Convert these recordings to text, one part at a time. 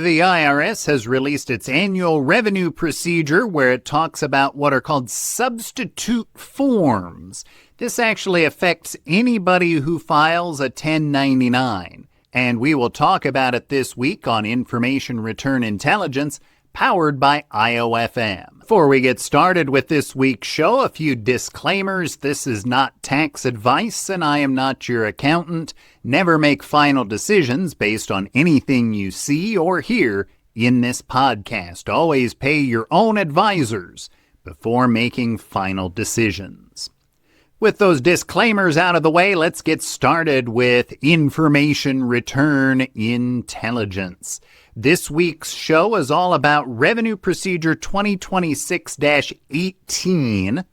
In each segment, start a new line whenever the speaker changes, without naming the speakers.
The IRS has released its annual revenue procedure where it talks about what are called substitute forms. This actually affects anybody who files a 1099, and we will talk about it this week on Information Return Intelligence, powered by IOFM. Before we get started with this week's show, a few disclaimers. This is not tax advice, and I am not your accountant. Never make final decisions based on anything you see or hear in this podcast. Always pay your own advisors before making final decisions. With those disclaimers out of the way, let's get started with Information Return Intelligence. This week's show is all about Revenue Procedure 2026-18,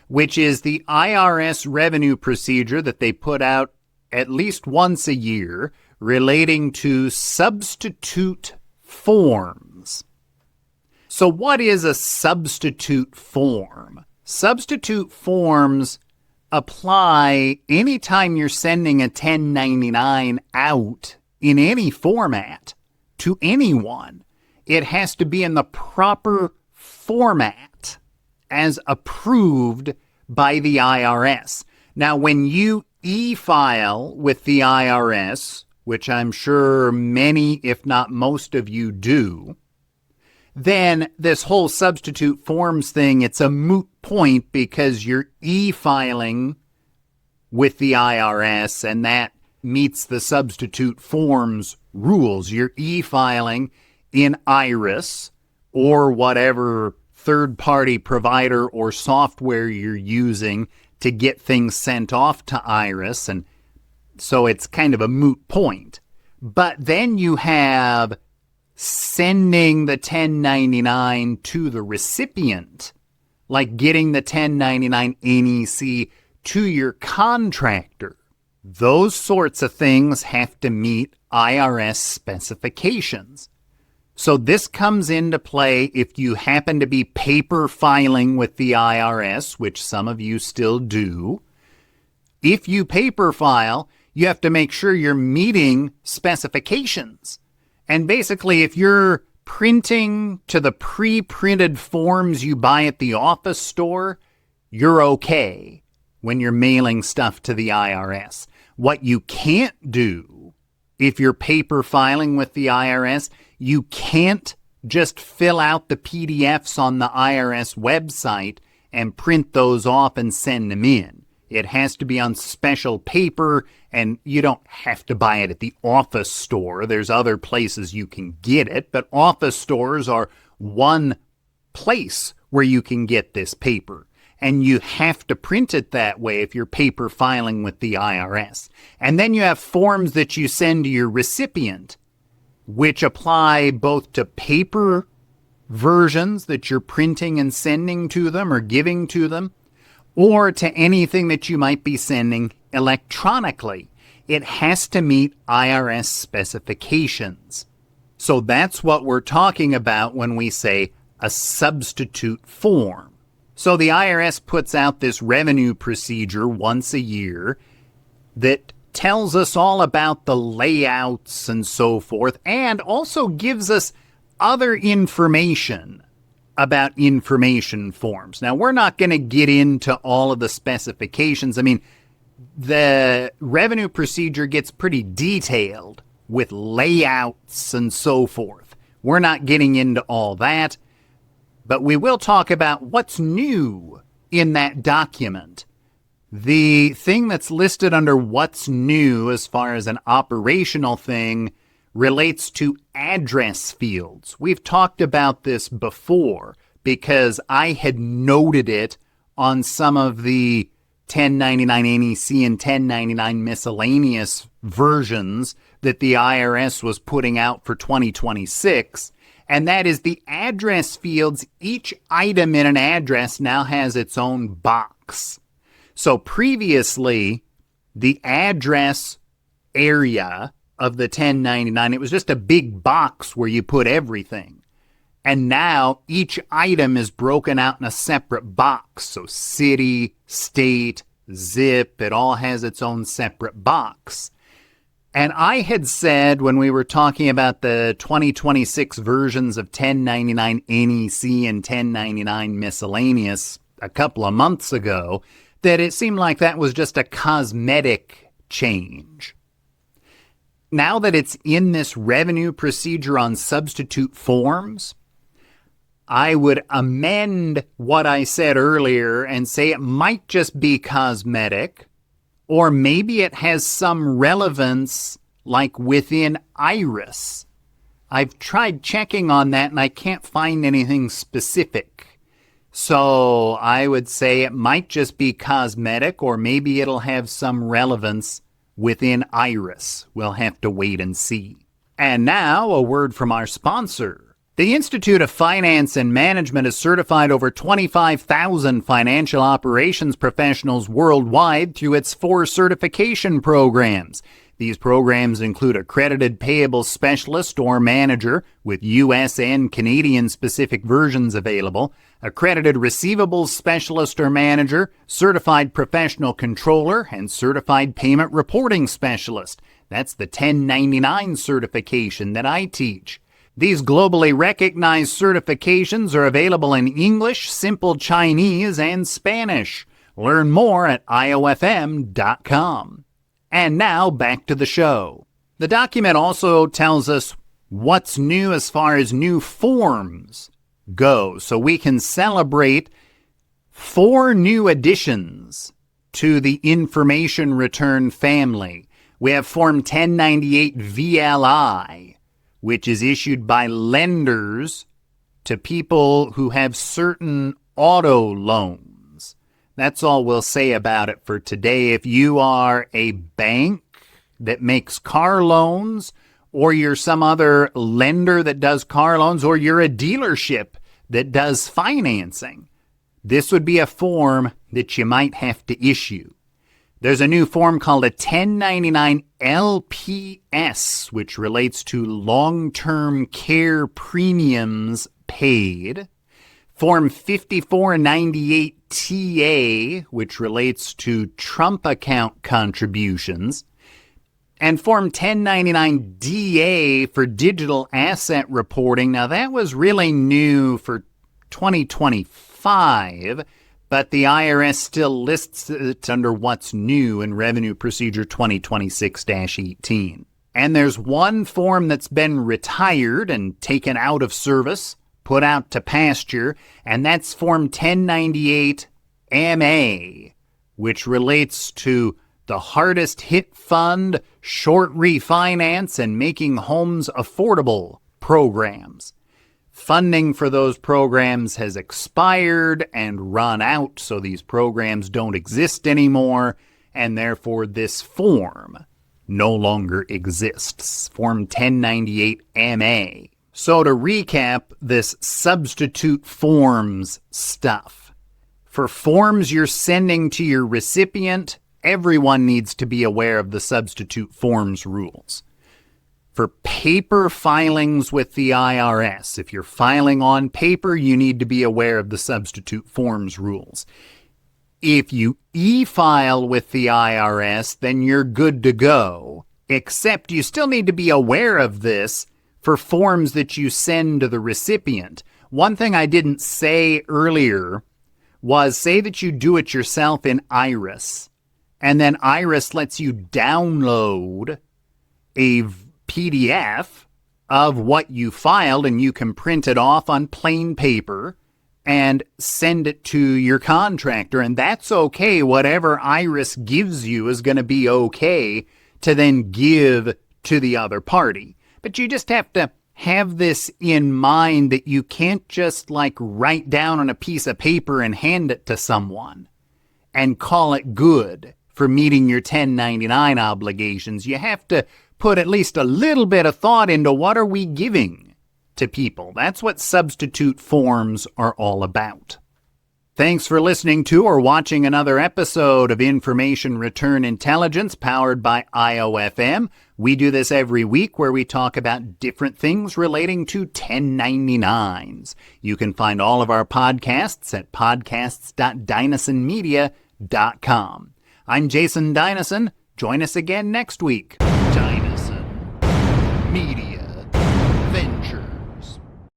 which is the IRS revenue procedure that they put out at least once a year relating to substitute forms. So what is a substitute form? Substitute forms apply anytime you're sending a 1099 out in any format to anyone. It has to be in the proper format as approved by the IRS. Now, when you e-file with the IRS, which I'm sure many, if not most of you do, then this whole substitute forms thing, it's a moot point because you're e-filing with the IRS, and that meets the substitute forms rules. You're e-filing in Iris or whatever third-party provider or software you're using to get things sent off to Iris, and so it's kind of a moot point. But then you have sending the 1099 to the recipient, like getting the 1099 NEC to your contractor. Those sorts of things have to meet IRS specifications. So this comes into play if you happen to be paper filing with the IRS, which some of you still do. If you paper file, you have to make sure you're meeting specifications. And basically, if you're printing to the pre-printed forms you buy at the office store, you're okay when you're mailing stuff to the IRS. What you can't do if you're paper filing with the IRS, you can't just fill out the PDFs on the IRS website and print those off and send them in. It has to be on special paper, and you don't have to buy it at the office store. There's other places you can get it, but office stores are one place where you can get this paper. And you have to print it that way if you're paper filing with the IRS. And then you have forms that you send to your recipient, which apply both to paper versions that you're printing and sending to them or giving to them, or to anything that you might be sending electronically. It has to meet IRS specifications. So that's what we're talking about when we say a substitute form. So the IRS puts out this revenue procedure once a year that tells us all about the layouts and so forth, and also gives us other information about information forms. Now, we're not going to get into all of the specifications. I mean, the revenue procedure gets pretty detailed with layouts and so forth. We're not getting into all that. But we will talk about what's new in that document. The thing that's listed under what's new as far as an operational thing relates to address fields. We've talked about this before because I had noted it on some of the 1099 NEC and 1099 miscellaneous versions that the IRS was putting out for 2026. And that is the address fields. Each item in an address now has its own box. So previously, the address area of the 1099, it was just a big box where you put everything. And now each item is broken out in a separate box. So city, state, zip, it all has its own separate box. And I had said when we were talking about the 2026 versions of 1099 NEC and 1099 miscellaneous a couple of months ago that it seemed like that was just a cosmetic change. Now that it's in this revenue procedure on substitute forms, I would amend what I said earlier and say it might just be cosmetic, or maybe it has some relevance like within IRIS. I've tried checking on that and I can't find anything specific. So I would say it might just be cosmetic, or maybe it'll have some relevance within IRIS. We'll have to wait and see. And now a word from our sponsor. The Institute of Finance and Management has certified over 25,000 financial operations professionals worldwide through its 4 certification programs. These programs include accredited payable specialist or manager with U.S. and Canadian specific versions available, accredited receivables specialist or manager, certified professional controller, and certified payment reporting specialist. That's the 1099 certification that I teach. These globally recognized certifications are available in English, Simple Chinese, and Spanish. Learn more at iofm.com. And now back to the show. The document also tells us what's new as far as new forms go, so we can celebrate 4 new additions to the information return family. We have Form 1098 VLI, which is issued by lenders to people who have certain auto loans. That's all we'll say about it for today. If you are a bank that makes car loans, or you're some other lender that does car loans, or you're a dealership that does financing, this would be a form that you might have to issue. There's a new form called a 1099 LPS, which relates to long-term care premiums paid. Form 5498 TA, which relates to Trump account contributions. And Form 1099 DA for digital asset reporting. Now, that was really new for 2025. But the IRS still lists it under what's new in Revenue Procedure 2026-18. And there's one form that's been retired and taken out of service, put out to pasture, and that's Form 1098 MA, which relates to the Hardest Hit Fund, Short Refinance, and Making Homes Affordable programs. Funding for those programs has expired and run out, so these programs don't exist anymore, and therefore this form no longer exists. Form 1098 MA. So to recap this substitute forms stuff, for forms you're sending to your recipient, everyone needs to be aware of the substitute forms rules. For paper filings with the IRS, if you're filing on paper, you need to be aware of the substitute forms rules. If you e-file with the IRS, then you're good to go, except you still need to be aware of this for forms that you send to the recipient. One thing I didn't say earlier was, say that you do it yourself in IRIS, and then IRIS lets you download a PDF of what you filed, and you can print it off on plain paper and send it to your contractor, and that's okay. Whatever IRIS gives you is going to be okay to then give to the other party. But you just have to have this in mind, that you can't just write down on a piece of paper and hand it to someone and call it good for meeting your 1099 obligations. You have to put at least a little bit of thought into what are we giving to people. That's what substitute forms are all about. Thanks for listening to or watching another episode of Information Return Intelligence powered by IOFM. We do this every week where we talk about different things relating to 1099s. You can find all of our podcasts at podcasts.dynasonmedia.com. I'm Jason Dynasson. Join us again next week.